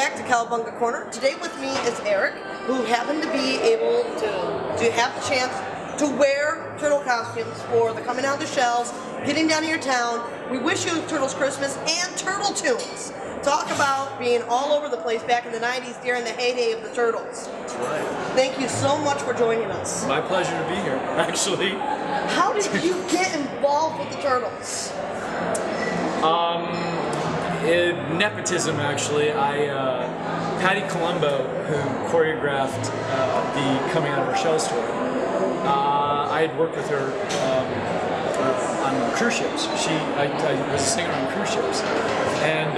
back to Cowabunga Corner. Today with me is Eric, who happened to be able to have the chance to wear turtle costumes for the coming out of the shells, getting down to your town. We wish you Turtles Christmas and Turtle Tunes. Talk about being all over the place back in the 90s during the heyday of the Turtles. That's right. Thank you so much for joining us. My pleasure to be here, actually. How did you get involved with the Turtles? Nepotism, actually. Patty Colombo, who choreographed the Coming Out of Our Shells tour, I had worked with her on cruise ships. I was a singer on cruise ships, and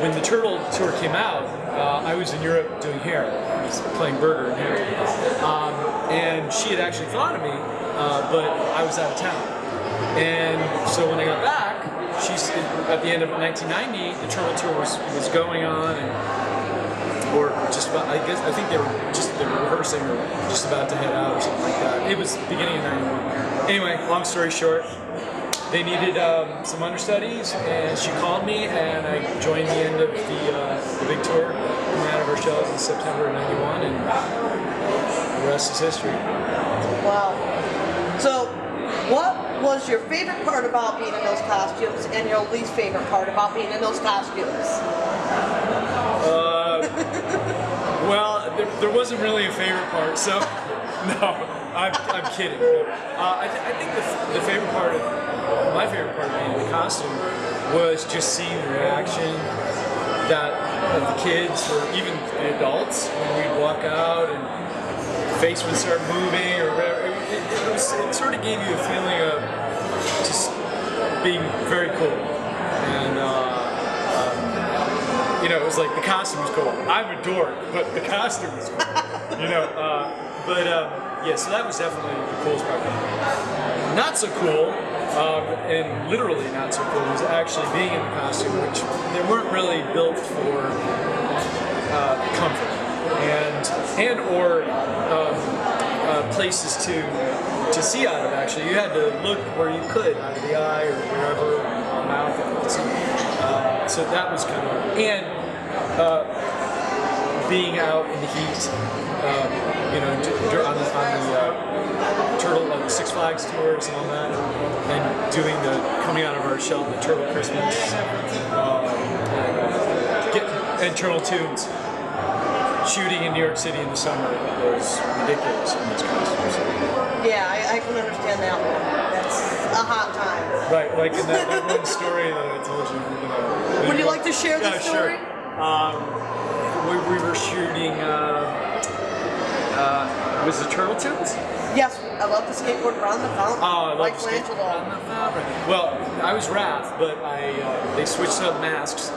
when the Turtle tour came out, I was in Europe doing hair. I was playing Burger in hair, and she had actually thought of me, but I was out of town. And so when I got back, at the end of 1990, the Turtle tour was going on, or just about. I think they were rehearsing or just about to head out or something like that. It was beginning of '91. Anyway, long story short, they needed some understudies, and she called me, and I joined the end of the big tour, Coming Out of Our Shells in September of '91, and the rest is history. Wow. So, what was your favorite part about being in those costumes and your least favorite part about being in those costumes? Well, there wasn't really a favorite part, so no, I'm kidding. I think the favorite part my favorite part of being in the costume was just seeing the reaction of the kids or even the adults when we'd walk out and the face would start moving or whatever. It sort of gave you a feeling of just being very cool, and it was like the costume was cool. I'm a dork, but the costume was cool, yeah, so that was definitely the coolest part. Not so cool, and literally not so cool, was actually being in the costume, which they weren't really built for comfort and or places to see out of. Actually, you had to look where you could, out of the eye or wherever, mouth. So that was kind of, and being out in the heat, on the Turtle, the Six Flags tours and all that, and doing the Coming Out of Our Shell, the Turtle Christmas, and Turtle Tunes. Shooting in New York City in the summer was ridiculous in those costumes. Yeah, I can understand that one. That's a hot time. Right, like in that one story that I told you. Would you like to share the story? Sure. We were shooting, was it Turtle Tunes? Yes, I love to skateboard around the fountain. Oh, I love like to skateboard around the fountain. Well, I was Raph, but they switched up masks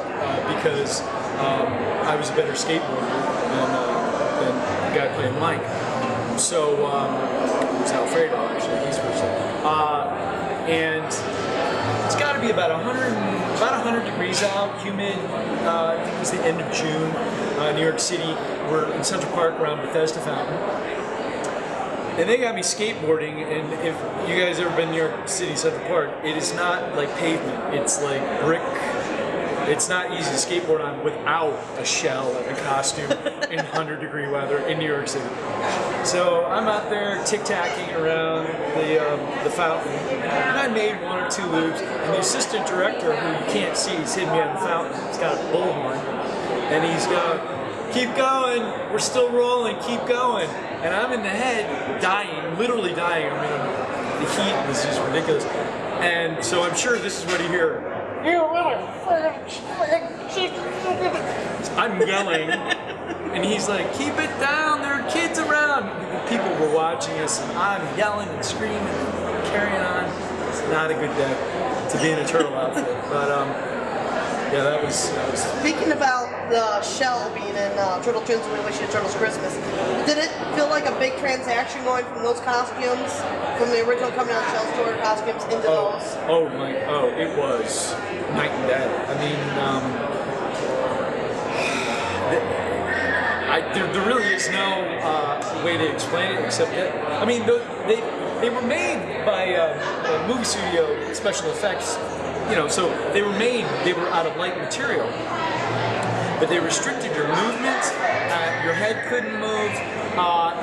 because I was a better skateboarder than the guy playing Mike. So it was Alfredo, actually. He switched up. And it's got to be about 100 degrees out, humid. I think it was the end of June. New York City. We're in Central Park around Bethesda Fountain. And they got me skateboarding, and if you guys ever been to New York City Central Park, it is not like pavement, it's like brick. It's not easy to skateboard on without a shell and a costume in 100-degree weather in New York City. So I'm out there tic-tacking around the fountain, and I made one or two loops, and the assistant director, who you can't see, he's hidden behind the fountain, he's got a bullhorn, and he's going, "Keep going, we're still rolling, keep going." And I'm in the head, dying, literally dying. I mean, the heat was just ridiculous. And so I'm sure this is what you hear. I'm yelling, and he's like, "Keep it down, there are kids around." People were watching us, and I'm yelling and screaming and carrying on. It's not a good day to be in a turtle outfit. But yeah, that was. Speaking about the shell being in Turtle Tunes and We Wish You Turtles Christmas, did it feel like a big transaction going from those costumes, from the original Coming Out of Shells tour costumes into those? It was night and day. I mean, there really is no way to explain it except that, I mean, they were made by a movie studio special effects, so they were out of light material. but they restricted your movement. Your head couldn't move,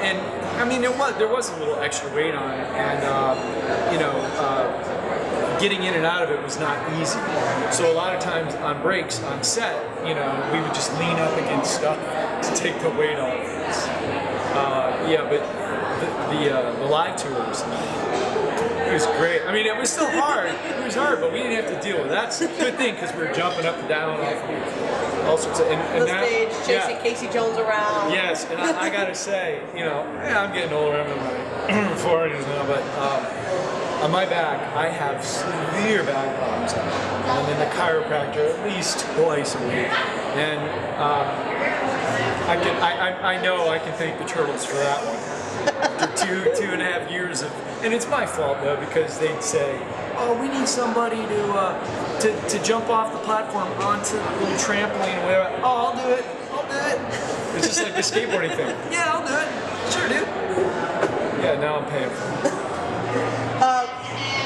and I mean there was a little extra weight on it, and getting in and out of it was not easy. So a lot of times on breaks, on set, we would just lean up against stuff to take the weight off. But the live tours, it was great. I mean, it was still hard. It was hard, but we didn't have to deal with that. That's a good thing because we were jumping up and down off all sorts of. And the stage, chasing Casey Jones around. Yes, and I gotta say, I'm getting older. I'm in my 40s now, but. On my back, I have severe back problems, and then the chiropractor at least twice a week. And I know I can thank the Turtles for that one. After 2.5 years of, and it's my fault though because they'd say, "Oh, we need somebody to jump off the platform onto the little trampoline." Whatever. Oh, I'll do it. It's just like the skateboarding thing. Yeah, I'll do it. Sure, dude. Yeah, now I'm paying for it.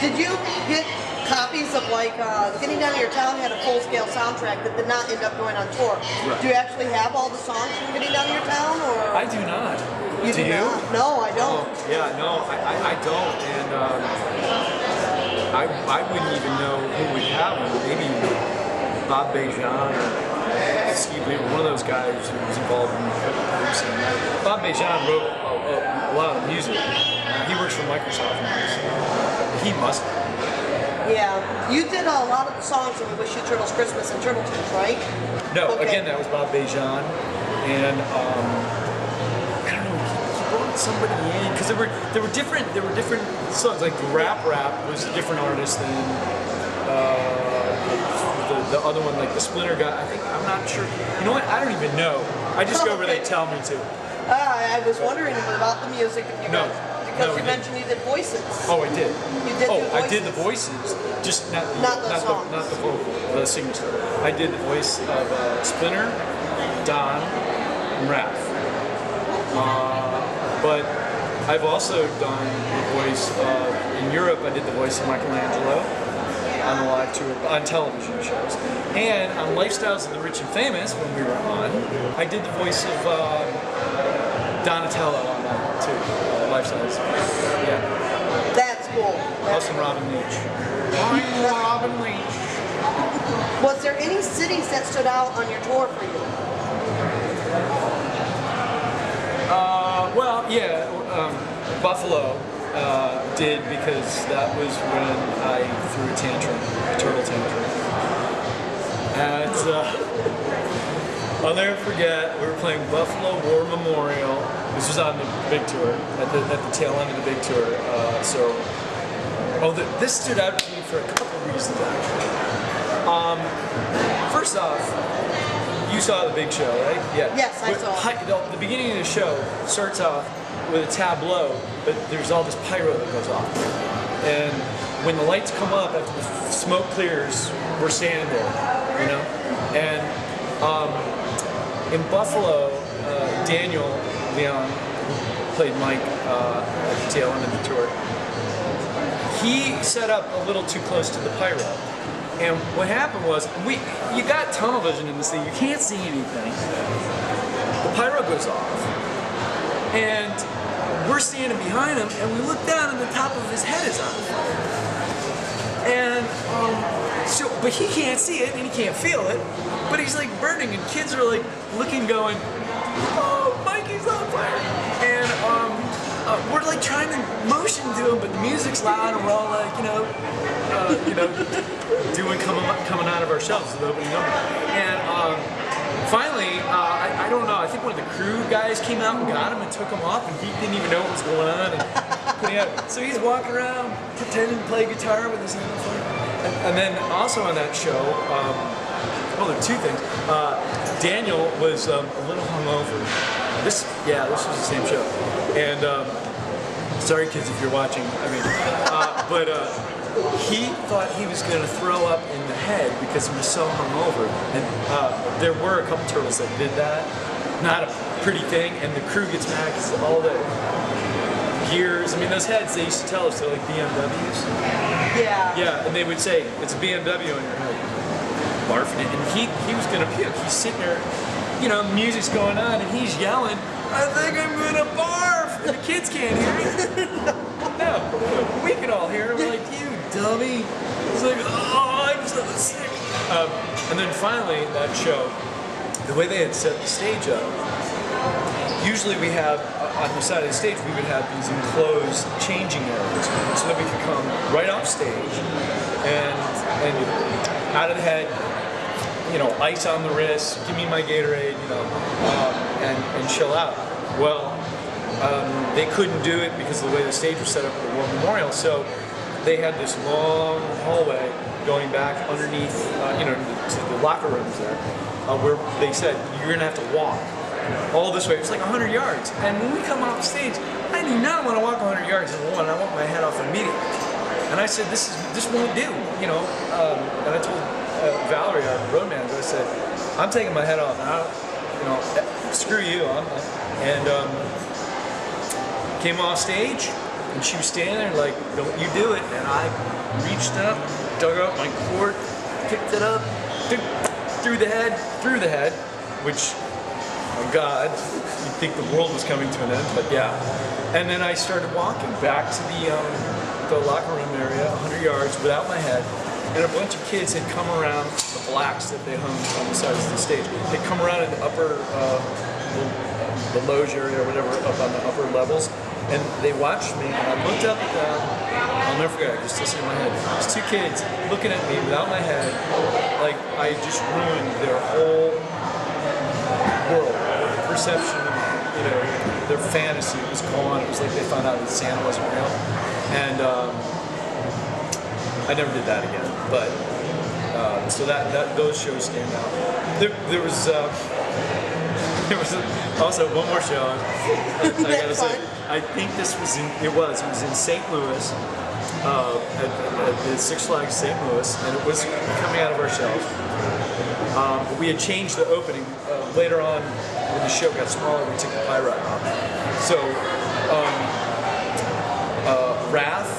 Did you get copies of Getting Down to Your Town had a full-scale soundtrack that did not end up going on tour? Right. Do you actually have all the songs from Getting Down to Your Town, or? I do not. You do not? No, I don't. Yeah, no, I don't, and I wouldn't even know who would have them. Maybe Bob Bejan or Steve Lee, one of those guys who was involved in producing. Bob Bejan wrote a lot of the music. He works for Microsoft now. He must. Yeah, you did a lot of the songs in We Wish You Turtles Christmas and Turtle Tunes, right? No, okay. Again, that was Bob Bejan, and I don't know, he brought somebody in because there were different songs. Like the Rap was a different artist than the other one, like the Splinter guy. I'm not sure. You know what? I don't even know. I just go where they tell me to. I was wondering about the music if you guys. Because you mentioned you did voices. Oh, I did. You did do voices. I did the voices, just not the vocal, the singers. I did the voice of Splinter, Don, and Raph. But I've also done the voice of, in Europe, I did the voice of Michelangelo on the live tour, on television shows. And on Lifestyles of the Rich and Famous, when we were on, I did the voice of Donatello on that too. Lifestyles. Yeah. That's cool. Also Robin Leach. I'm Robin Leach. Was there any cities that stood out on your tour for you? Buffalo Did because that was when I threw a turtle tantrum. And I'll never forget, we were playing Buffalo War Memorial. This was on the big tour, at the tail end of the big tour. This stood out to me for a couple of reasons, actually. First off, you saw the big show, right? Yeah. Yes, I saw. The beginning of the show starts off with a tableau, but there's all this pyro that goes off. And when the lights come up, after the smoke clears, we're standing there, you know? And in Buffalo, Daniel Leon, who played Mike at the tail end of the tour, he set up a little too close to the pyro. And what happened was, you got tunnel vision in this thing, you can't see anything. The pyro goes off, and we're standing behind him, and we look down, and the top of his head is on fire. And but he can't see it, and he can't feel it, but he's like burning, and kids are like looking, going, "Oh, Mikey's on fire!" And we're like trying to motion to him, but the music's loud, and we're all like, doing coming out of our shells, the opening number. And finally, I don't know, I think one of the crew guys came out and got him and took him off, and he didn't even know what was going on. So he's walking around pretending to play guitar with his hand on fire. And then also on that show, there are two things. Daniel was a little hungover. This was the same show. And sorry kids if you're watching, he thought he was going to throw up in the head because he was so hungover. And there were a couple turtles that did that. Not a pretty thing, and the crew gets mad because all the gears, those heads, they used to tell us they're like BMWs. Yeah. Yeah, and they would say, it's a BMW on your head. barfing it, and he was gonna puke. He's sitting there, you know, music's going on, and he's yelling, "I think I'm gonna barf!" And the kids can't hear it. No, we can all hear it. We're like, "You dummy!" It's like, "Oh, I'm so sick." And then finally, that show, the way they had set the stage up, usually we have, on the side of the stage, we would have these enclosed changing areas so that we could come right off stage and out of the head, you know, ice on the wrist, give me my Gatorade, you know, and chill out. Well, they couldn't do it because of the way the stage was set up at the War Memorial, so they had this long hallway going back underneath, you know, to the locker rooms there, where they said, you're going to have to walk all this way. It was like 100 yards. And when we come off stage, I do not want to walk 100 yards. And one, I want my head off immediately. And I said, this won't do, you know. And I told Valerie, our road manager, I said, I'm taking my head off. And you know, screw you. And came off stage, and she was standing there like, don't you do it. And I reached up, dug out my cord, picked it up, through the head, which, oh God, you'd think the world was coming to an end, but yeah. And then I started walking back to the locker room area, 100 yards, without my head, and a bunch of kids had come around the blacks that they hung on the sides of the stage. They'd come around in the upper, the loge area or whatever, up on the upper levels, and they watched me, and I looked up at them. I'll never forget, I just listened in my head. There's two kids looking at me without my head, like I just ruined their whole world, their perception of, you know, their fantasy was gone. It was like they found out that Santa wasn't real. And I never did that again. But, so those shows stand out. There was also one more show. I gotta say, I think this was it was in St. Louis, at the Six Flags St. Louis, and it was coming out of our shelves. But we had changed the opening later on when the show got smaller. We took the pie ride off. So Raph,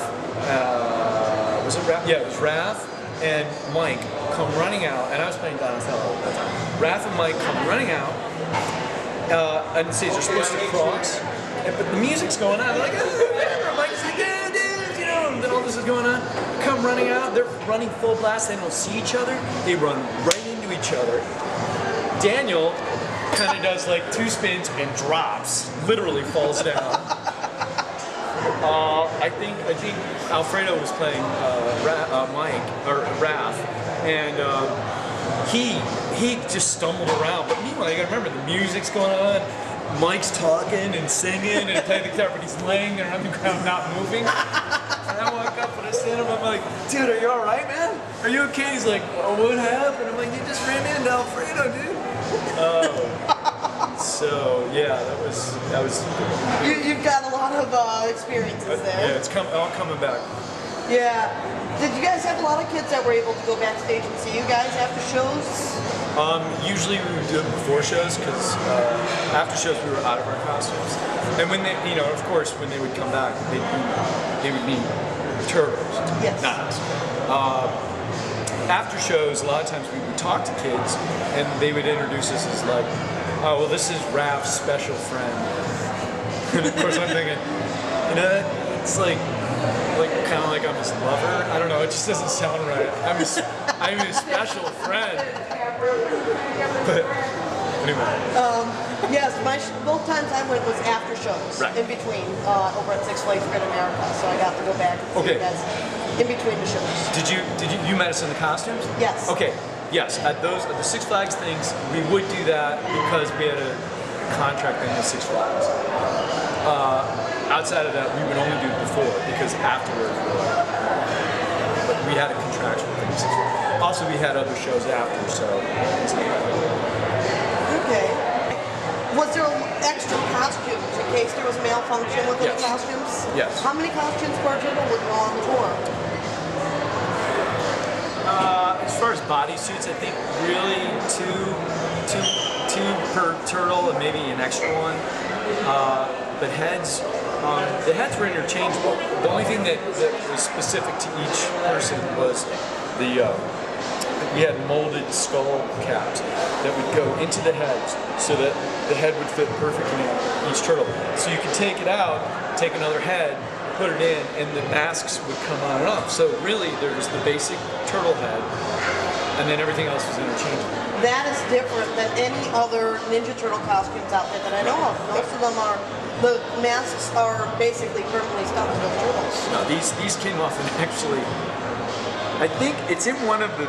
was it Raph? Yeah, it was Raph and Mike come running out, and I was playing Donatello at the time. Raph and Mike come running out. And the stage, they're supposed to cross, but the music's going on. They're like, oh, Mike's like, yeah, dude, you know, and then all this is going on. Come running out, they're running full blast, they don't see each other, they run right into each other. Daniel kind of does like 2 spins and drops, literally falls down. I think Alfredo was playing Mike, or Raph, and he just stumbled around. But meanwhile, you gotta remember, the music's going on, Mike's talking and singing and playing the guitar, but he's laying there on the ground not moving. And I walk up and I stand up, I'm like, dude, are you alright, man? Are you okay? He's like, oh, what happened? I'm like, you just ran into Alfredo, dude. So yeah, that was. You've got a lot of experiences there. Yeah, it's all coming back. Yeah. Did you guys have a lot of kids that were able to go backstage and see you guys after shows? Usually we would do it before shows, because after shows we were out of our costumes. And when they, you know, of course, when they would come back, they would be turtles. Yes. Not us. After shows, a lot of times we would talk to kids, and they would introduce us as like, oh, well, this is Raph's special friend. And of course I'm thinking, you know, it's like kind of like I'm his lover. I don't know, it just doesn't sound right. I'm his special friend. But anyway. Yes, both times I went was after shows, right, in between, over at Six Flags Great America. So I got to go back and see you guys in between the shows. Did you met us in the costumes? Yes. Okay. Yes, at the Six Flags things, we would do that because we had a contract thing with Six Flags. Outside of that, we would only do it before, because afterwards, but we had a contractual thing with Six Flags. Also, we had other shows after, so it's not that way. Okay. Was there extra costumes in case there was malfunction with the costumes? Yes. How many costumes per turtle would go on tour? As far as bodysuits, I think really two per turtle, and maybe an extra one. But heads, the heads were interchangeable. The only thing that was specific to each person was the we had molded skull caps that would go into the heads so that the head would fit perfectly on each turtle. So you could take it out, take another head, put it in, and the masks would come on and off. So really, there was the basic turtle head, and then everything else was interchangeable. That is different than any other Ninja Turtle costumes out there that I know of. Most of them are, the masks are basically permanently stuck to those turtles. No, these came off and actually, I think it's in one of the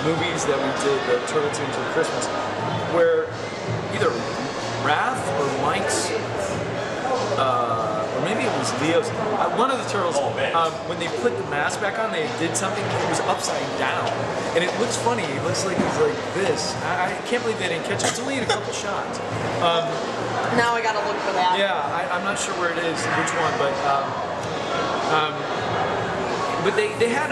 movies that we did, the Turtle Tunes of Christmas, where either Raph or Mike's, or maybe it was Leo's, one of the turtles, when they put the mask back on, they did something, it was upside down. And it looks funny, it looks like it's like this. I can't believe they didn't catch it. It's only in a couple shots. Now I gotta look for that. Yeah, I'm not sure where it is, which one, but they had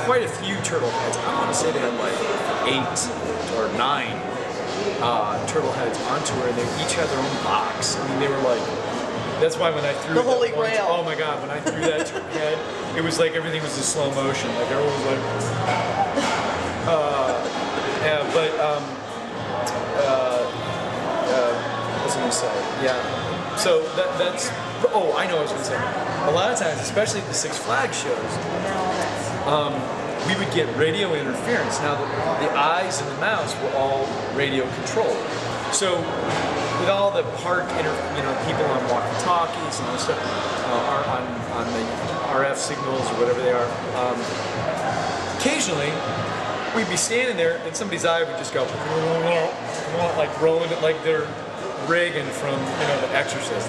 quite a few turtle heads. I want to say they had like 8 or 9 turtle heads on tour, and they each had their own box. I mean, they were like, that's why when I threw the Holy Grail. Oh my God, when I threw that head, it was like everything was in slow motion. Like everyone was like, yeah, but what was I gonna say? Yeah. So that's. Oh, I know what I was gonna say. A lot of times, especially at the Six Flags shows, we would get radio interference. Now the eyes and the mouths were all radio controlled. So with all the park people on walkie-talkies and all this stuff, on the RF signals or whatever they are, occasionally we'd be standing there and somebody's eye would just go like rolling it like they're Reagan from The Exorcist.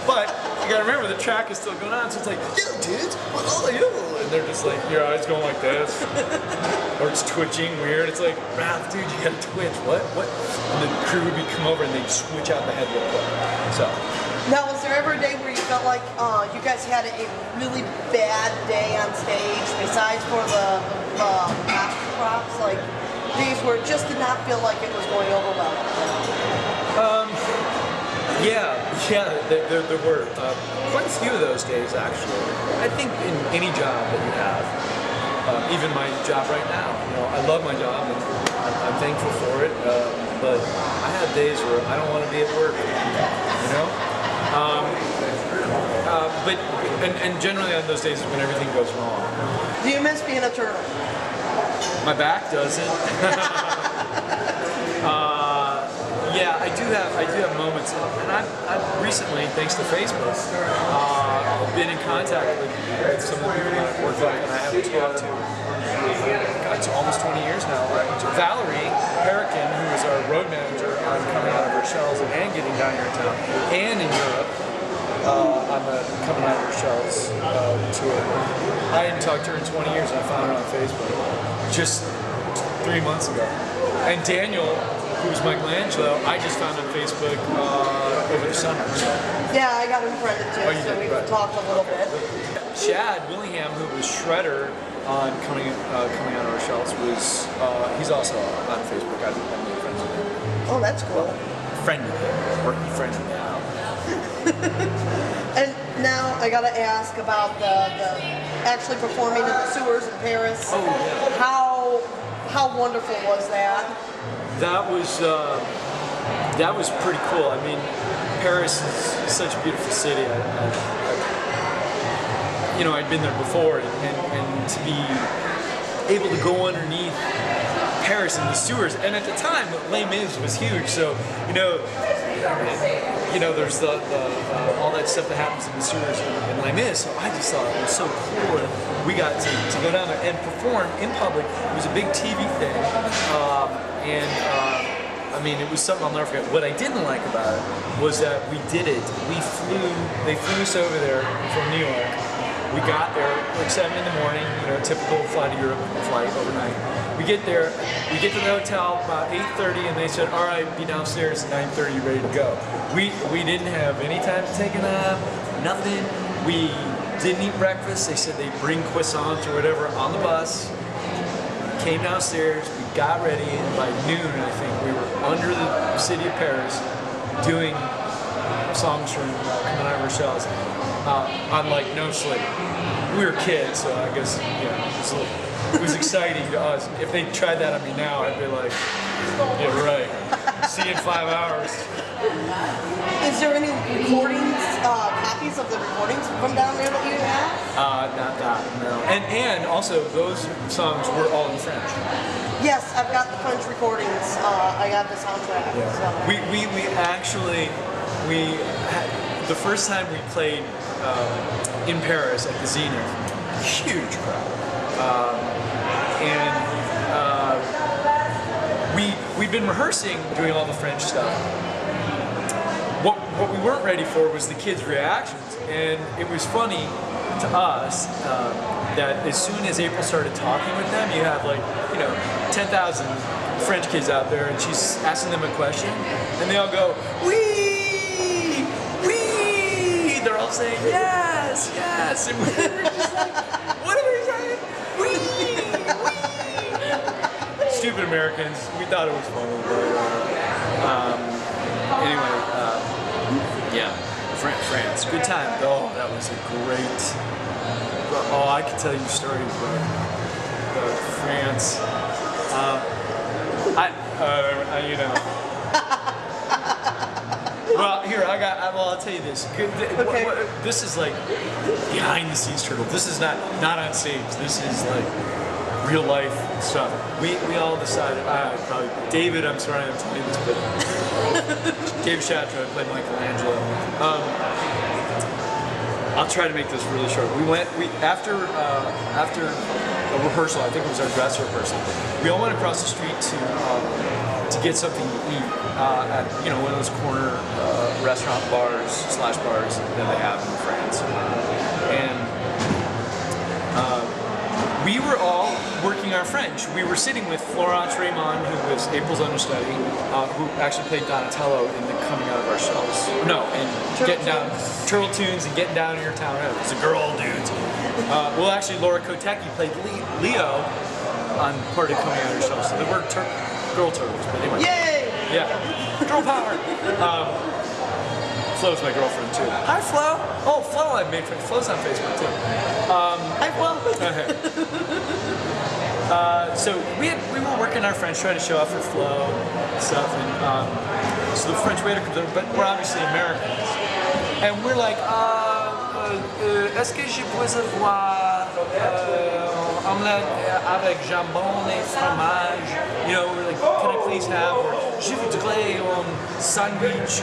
But you gotta remember the track is still going on, so it's like, yo dudes, and they're just like, your eyes going like this, or it's twitching weird. It's like, Ralph, dude, you gotta twitch. What? And the crew would come over and they'd switch out the head real quick. So. Now, was there ever a day where you felt like you guys had a really bad day on stage, besides for the master props, like days where it just did not feel like it was going over well? Yeah, there were quite a few of those days actually. I think in any job that you have, even my job right now, I love my job and I'm thankful for it. But I have days where I don't want to be at work, But generally on those days is when everything goes wrong. Do you miss being a turtle? My back doesn't. Yeah, I do have moments, and I've recently, thanks to Facebook, been in contact with some of the people that I've worked with and I haven't talked to. God, it's almost 20 years now. Valerie Perican, who is our road manager on Coming Out of Her Shells and getting down here in town, and in Europe on the Coming Out of Her Shells tour. I hadn't talked to her in 20 years, and I found her on Facebook just 3 months ago. And Daniel, who's Michelangelo, I just found on Facebook over the summer. Yeah, I got him friended too, so we've talked a little bit. Chad Willingham, who was Shredder on Coming Out of Our Shells, he's also on Facebook. I'm made friends with him. Oh, that's cool. Friended him, or he friended me out. And now I gotta ask about the actually performing in the sewers in Paris. Oh yeah. How wonderful was that? That was pretty cool. I mean, Paris is such a beautiful city. I'd been there before, and to be able to go underneath Paris in the sewers, and at the time, Les Mis was huge. So there's all that stuff that happens in the sewers in Les Mis. So I just thought it was so cool that we got to go down there and perform in public. It was a big TV thing. I mean, it was something I'll never forget. What I didn't like about it was that we did it. They flew us over there from New York. We got there like 7 in the morning, typical fly to Europe flight overnight. We get there, we get to the hotel about 8:30, and they said, all right, be downstairs at 9:30, ready to go. We didn't have any time to take a nap, nothing. We didn't eat breakfast. They said they'd bring croissants or whatever on the bus. Came downstairs, we got ready, and by noon, I think, we were under the city of Paris doing songs from Coming Out of Our Shells on like no sleep. We were kids, so I guess, it's a little it was exciting to us. If they tried that on me now, I'd be like, yeah, right. See you in 5 hours. Is there any recordings, copies of the recordings from down there that you have? Not that, no. And also, those songs were all in French. Yes, I've got the French recordings. I got the soundtrack. Yeah. So. We actually, the first time we played in Paris at the Zenith, huge crowd. We'd been rehearsing, doing all the French stuff. What we weren't ready for was the kids' reactions, and it was funny to us that as soon as April started talking with them, you have 10,000 French kids out there, and she's asking them a question, and they all go, "Oui, oui." They're all saying, "Yes, yes," and we were just like, "What are they saying? Oui, oui." Stupid Americans. We thought it was funny, but anyway, yeah, France. Good time. Oh, that was a great. Oh, I could tell you stories about France. You know. Well, here I'll tell you this. Okay. This is like behind the scenes turtle. This is not on stage. This is like real life stuff. We all decided. Probably David. I'm sorry I'm telling you this, but David Shatra played Michelangelo. I'll try to make this really short. After a rehearsal, I think it was our dress rehearsal. We all went across the street to get something to eat at one of those corner restaurant bars / bars that they have in France. And we were all working our French. We were sitting with Florence Raymond, who was April's understudy, who actually played Donatello in the Coming Out of Our Shells. No, and getting down Turtle Tunes and Getting Down in Your Town. It was a girl, dudes. Well, actually, Laura Kotecki played Leo on part of Coming Out of Our Shells. So they were girl turtles. But anyway. Yay! Yeah. Girl power. Flo's my girlfriend too. Hi, Flo. Oh, Flo, I made friends. Flo's on Facebook too. Hi, Flo. So we were working our French, trying to show off for Flo and stuff, and so the French waiter comes over, but we're obviously Americans, and we're like, est-ce que je peux avoir omelette avec jambon et fromage? You know, we're like, can I please have? Or je voudrais sandwich,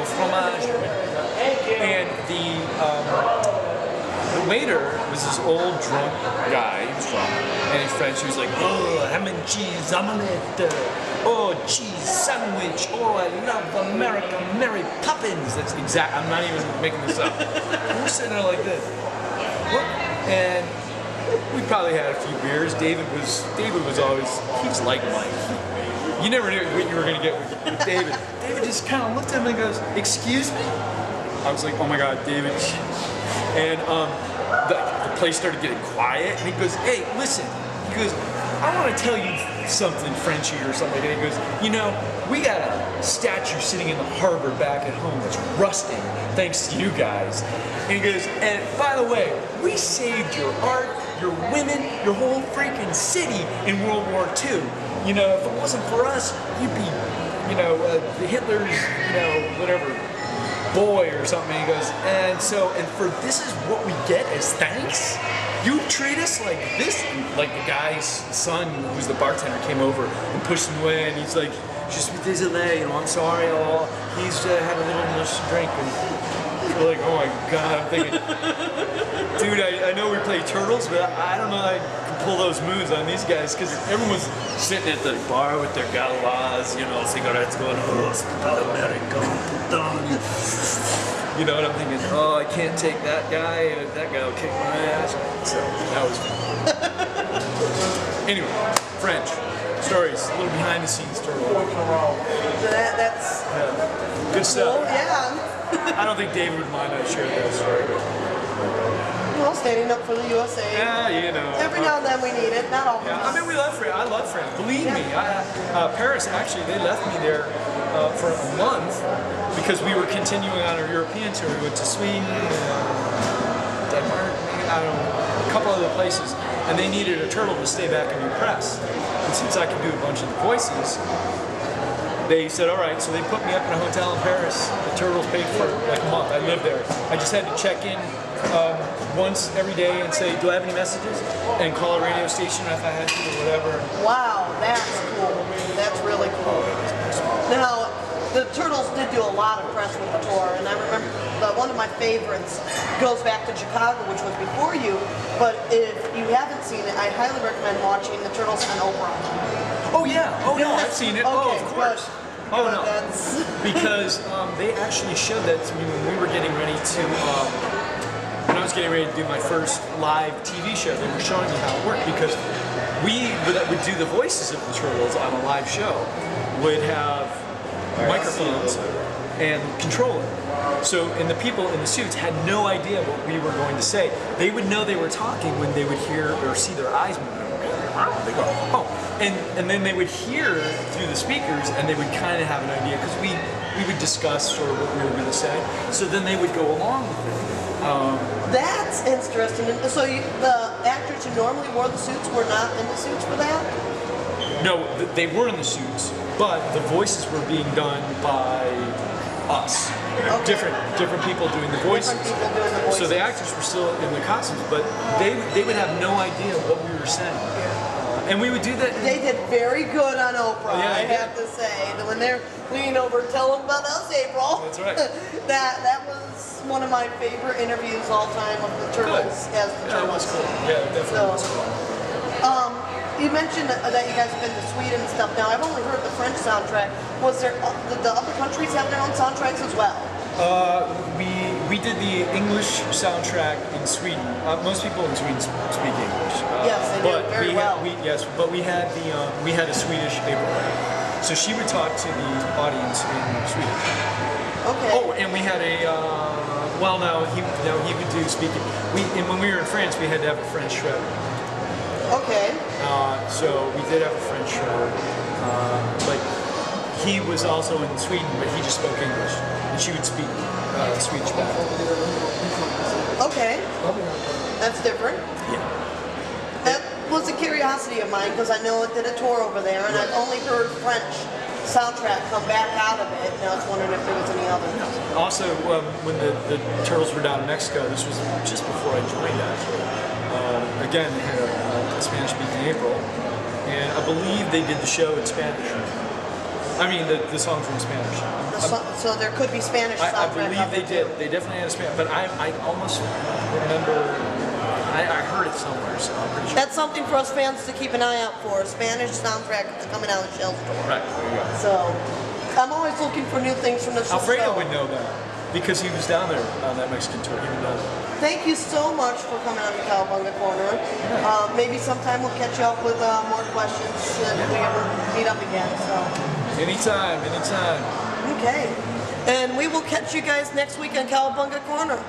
fromage. And the waiter was this old drunk guy. He was drunk, and in French he was like, "Oh, ham and cheese omelette. Oh, cheese sandwich. Oh, I love America, Mary Poppins." That's exact. I'm not even making this up. We're sitting there like this, and we probably had a few beers. David was always, he's like Mike. You never knew what you were gonna get with David. David just kind of looked at him and goes, "Excuse me?" I was like, "Oh my God, David." And the place started getting quiet, and he goes, "Hey, listen." He goes, "I want to tell you something, Frenchie," or something like that. He goes, "You know, we got a statue sitting in the harbor back at home that's rusting, thanks to you guys." And he goes, "And by the way, we saved your art, your women, your whole freaking city in World War II. You know, if it wasn't for us, you'd be, Hitler's, whatever, boy or something." And he goes, and for this is what we get as thanks? You treat us like this?" And like the guy's son, who was the bartender, came over and pushed him away, and he's like, "Je suis désolé, I'm sorry, he's had a little more to drink." And we're like, "Oh my God," I'm thinking, dude, I know we play Turtles, but I don't know I can pull those moves on these guys, because everyone's sitting at the bar with their galas, cigarettes going, "Oh, America, you know what I'm thinking? Oh, I can't take that guy. That guy will kick my ass." So that was fun. Anyway, French stories, a little behind the scenes turtle. That's Good stuff. cool. Yeah. I don't think David would mind I shared that story. Well, standing up for the USA. Yeah, Every now and then we need it. Not always. Yeah, I mean, we love France. I love France. Believe me, Paris, actually, they left me there for a month because we were continuing on our European tour. We went to Sweden, Denmark, I don't know. a couple other places, and they needed a turtle to stay back and do press. And since I could do a bunch of the voices, they said, all right, so they put me up in a hotel in Paris. The turtles paid for like a month. I lived there. I just had to check in once every day and say, do I have any messages? And call a radio station if I had to or whatever. Wow, that's cool. That's really cool. Now, the Turtles did do a lot of press with the tour, and I remember one of my favorites goes back to Chicago, which was before you, but if you haven't seen it, I highly recommend watching the Turtles on Oprah. Oh yeah, oh no, I've seen it. Okay, Oh, of course. Good. Oh no, That's because they actually showed that to me when we were getting ready to, when I was getting ready to do my first live TV show. They were showing me how it worked because we would do the voices of the Turtles on a live show, would have microphones and controller. So, and the people in the suits had no idea what we were going to say. They would know they were talking when they would hear or see their eyes moving. They go, oh, and then they would hear through the speakers, and they would kind of have an idea because we would discuss sort of what we were going to say. So then they would go along with it. That's interesting. So the actors who normally wore the suits were not in the suits for that? No, they were in the suits, but the voices were being done by us. Okay. Different people doing the voices. Different people doing the voices. So the actors were still in the costumes, but they would have no idea what we were saying. And we would do that. They did very good on Oprah, Yeah, I have to say. When they're leaning over, tell them about us, April. That's right. that was one of my favorite interviews all time of the Turtles as the Yeah, it Turtles. was cool. Yeah, it definitely was cool. You mentioned that you guys have been to Sweden and stuff. Now, I've only heard the French soundtrack. Was there did the other countries have their own soundtracks as well? We did the English soundtrack in Sweden. Most people in Sweden speak English. Yes, they do very well. But we had a Swedish April, so she would talk to the audience in Swedish. Okay. Oh, and we had a he would do speaking. And when we were in France, we had to have a French show. Okay. So we did have a French show, but he was also in Sweden, but he just spoke English, and she would speak Swedish back. Okay. That's different. Yeah. That was a curiosity of mine because I know it did a tour over there, and I've only heard French soundtrack come back out of it. And I was wondering if there was any others. Also, when the Turtles were down in Mexico, this was just before I joined actually. Again, they had a Spanish-speaking April, and I believe they did the show in Spanish. I mean, the songs were in Spanish. So there could be Spanish I soundtrack. believe they did. They definitely had a Spanish, but I almost remember. I heard it somewhere, so I'm pretty sure. That's something for us fans to keep an eye out for. Spanish soundtrack that's coming out of Shell's store. Right, there you go. So I'm always looking for new things from the show. Alfredo would know that because he was down there on that Mexican tour. He would know that. Thank you so much for coming on the Cowabunga Corner. Maybe sometime we'll catch you up with more questions if we ever meet up again. So. Anytime. Okay. And we will catch you guys next week on Cowabunga Corner.